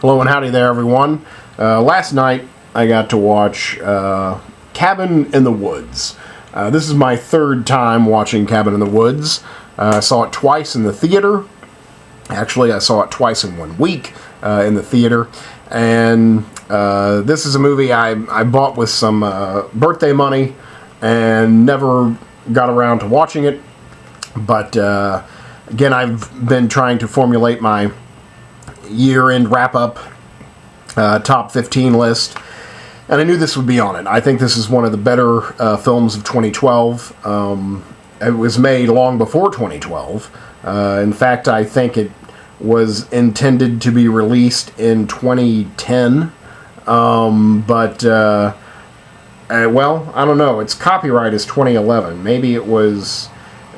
Hello and howdy there, everyone. Last night I got to watch Cabin in the Woods. This is my third time watching Cabin in the Woods. I saw it twice in the theater. Actually, I saw it twice in 1 week in the theater. And this is a movie I bought with some birthday money and never got around to watching it. But again, I've been trying to formulate my year-end wrap-up top 15 list, and I knew this would be on it. I think this is one of the better films of 2012. It was made long before 2012. In fact, I think it was intended to be released in 2010, well, I don't know. Its copyright is 2011. Maybe it was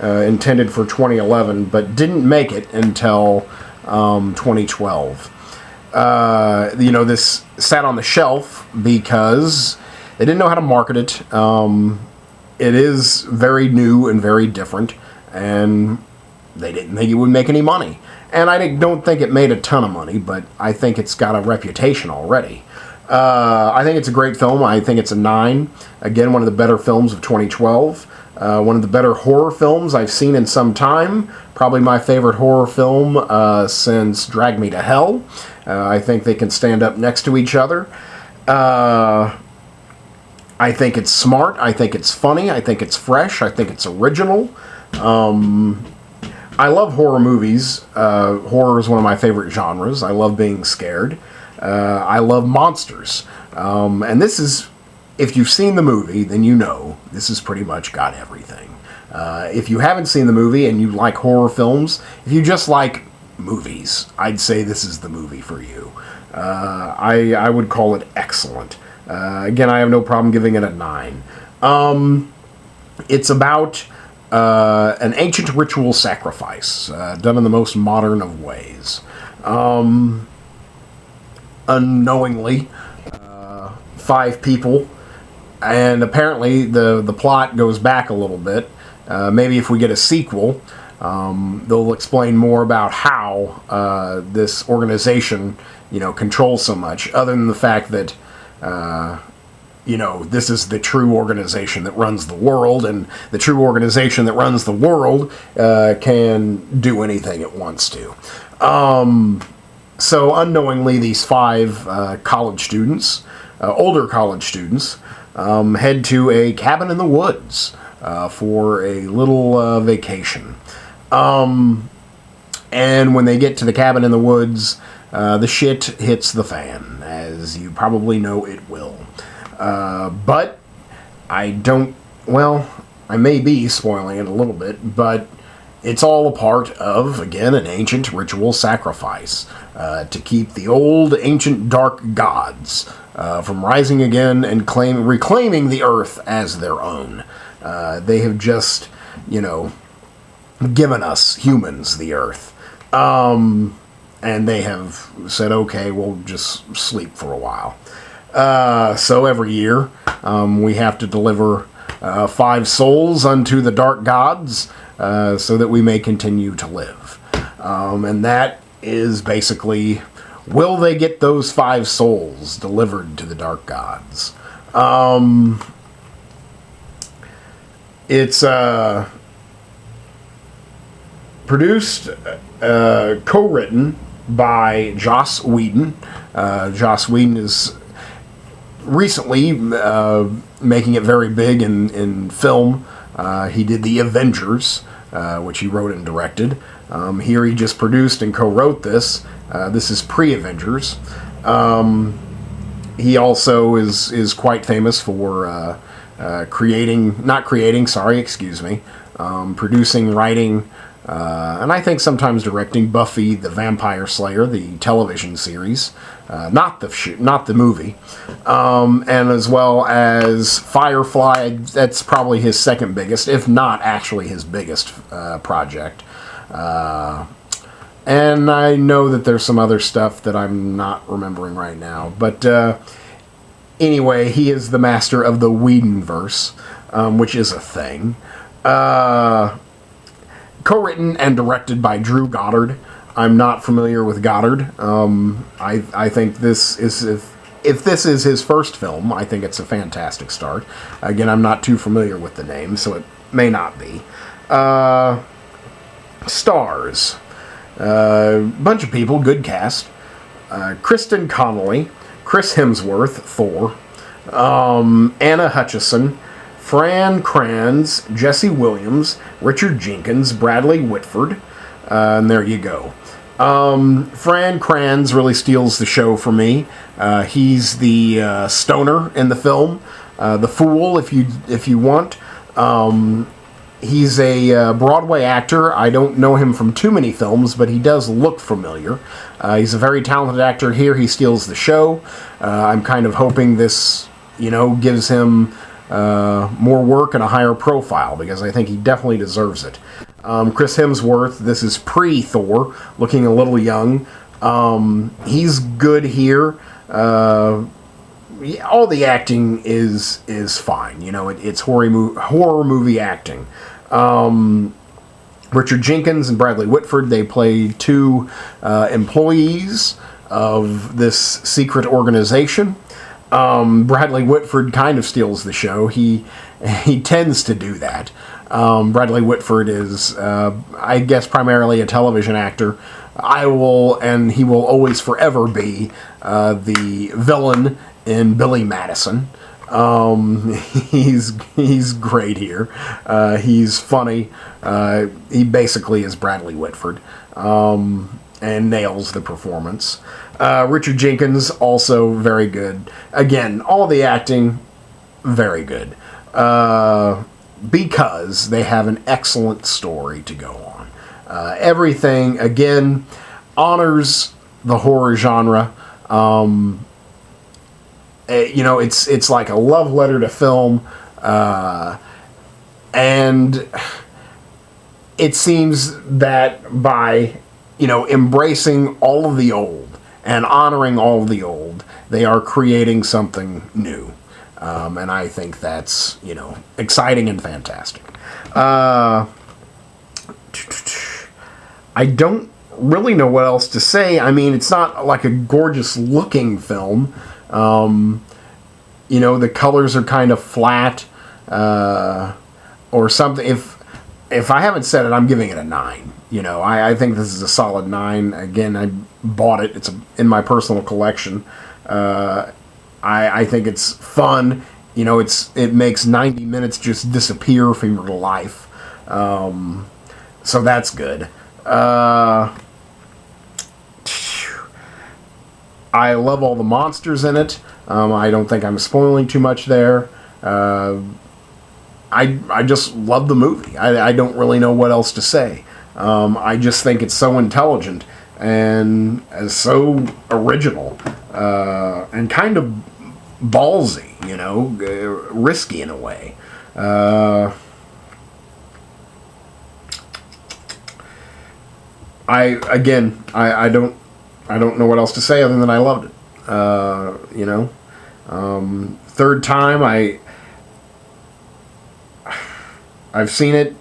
intended for 2011, but didn't make it until 2012. This sat on the shelf because they didn't know how to market it. It is very new and very different, and they didn't think it would make any money. And I don't think it made a ton of money, but I think it's got a reputation already. I think it's a great film. I think it's a 9. Again, one of the better films of 2012. One of the better horror films I've seen in some time. Probably my favorite horror film since Drag Me to Hell. I think they can stand up next to each other. I think it's smart. I think it's funny. I think it's fresh. I think it's original. I love horror movies. Horror is one of my favorite genres. I love being scared. I love monsters. And this is... If you've seen the movie, then you know this has pretty much got everything. If you haven't seen the movie and you like horror films, if you just like movies, I'd say this is the movie for you. I would call it excellent. Again, I have no problem giving it a 9. It's about an ancient ritual sacrifice done in the most modern of ways. Unknowingly, 5 people. And apparently the plot goes back a little bit. Maybe if we get a sequel, they'll explain more about how this organization, controls so much. Other than the fact that, this is the true organization that runs the world, and the true organization that runs the world can do anything it wants to. So unknowingly, these 5 college students, older college students, head to a cabin in the woods for a little vacation. And when they get to the cabin in the woods, the shit hits the fan, as you probably know it will. But I may be spoiling it a little bit, but it's all a part of, again, an ancient ritual sacrifice to keep the old ancient dark gods from rising again and reclaiming the earth as their own. They have just, given us humans the earth. And they have said, okay, we'll just sleep for a while. So every year, we have to deliver 5 souls unto the dark gods so that we may continue to live. And that is basically... Will they get those 5 souls delivered to the dark gods? It's produced, co-written by Joss Whedon. Joss Whedon is recently making it very big in film. He did The Avengers, which he wrote and directed. Here he just produced and co-wrote this. This is pre-Avengers. He also is quite famous for producing, writing, and I think sometimes directing Buffy the Vampire Slayer, the television series, not the movie, and as well as Firefly. That's probably his second biggest, if not actually his biggest project. And I know that there's some other stuff that I'm not remembering right now. But anyway, he is the master of the Whedonverse, which is a thing. Co-written and directed by Drew Goddard. I'm not familiar with Goddard. I think this is, if this is his first film, I think it's a fantastic start. Again, I'm not too familiar with the name, so it may not be. Stars. Bunch of people, good cast. Kristen Connolly, Chris Hemsworth, Thor, Anna Hutchison, Fran Kranz, Jesse Williams, Richard Jenkins, Bradley Whitford, and there you go. Fran Kranz really steals the show for me. He's the stoner in the film, the fool, if you want. He's a Broadway actor. I don't know him from too many films, but he does look familiar. He's a very talented actor here. He steals the show. I'm kind of hoping this, gives him more work and a higher profile, because I think he definitely deserves it. Chris Hemsworth, this is pre-Thor, looking a little young. He's good here. All the acting is fine. It's horror movie acting. Richard Jenkins and Bradley Whitford, they play two employees of this secret organization. Bradley Whitford kind of steals the show. He tends to do that. Bradley Whitford is, I guess, primarily a television actor. He will always forever be the villain in Billy Madison. He's great here. He's funny. He basically is Bradley Whitford, and nails the performance. Richard Jenkins, also very good. Again, all the acting, very good. Because they have an excellent story to go on. Everything, again, honors the horror genre. It's like a love letter to film, and it seems that by embracing all of the old and honoring all of the old, they are creating something new, and I think that's exciting and fantastic. I don't really know what else to say. I mean, it's not like a gorgeous looking film. The colors are kind of flat, or something. If I haven't said it, I'm giving it a 9. I think this is a solid 9. Again, I bought it. It's in my personal collection. I think it's fun. It makes 90 minutes just disappear from your life. So that's good. I love all the monsters in it. I don't think I'm spoiling too much there. I just love the movie. I don't really know what else to say. I just think it's so intelligent and so original, and kind of ballsy, risky in a way. I don't know what else to say other than I loved it. Third time I've seen it.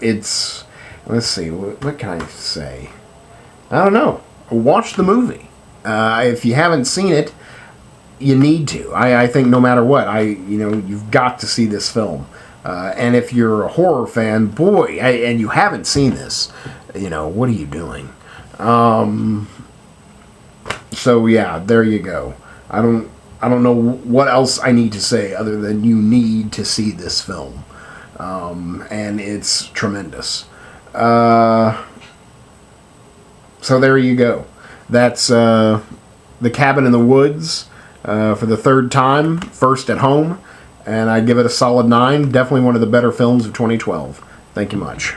Let's see, what can I say? I don't know. Watch the movie. If you haven't seen it, you need to. I think no matter what, you've got to see this film. And if you're a horror fan, boy, and you haven't seen this, what are you doing? So yeah, there you go. I don't know what else I need to say other than you need to see this film. And it's tremendous. So there you go. That's The Cabin in the Woods for the third time, first at home, and I give it a solid 9. Definitely one of the better films of 2012. Thank you much.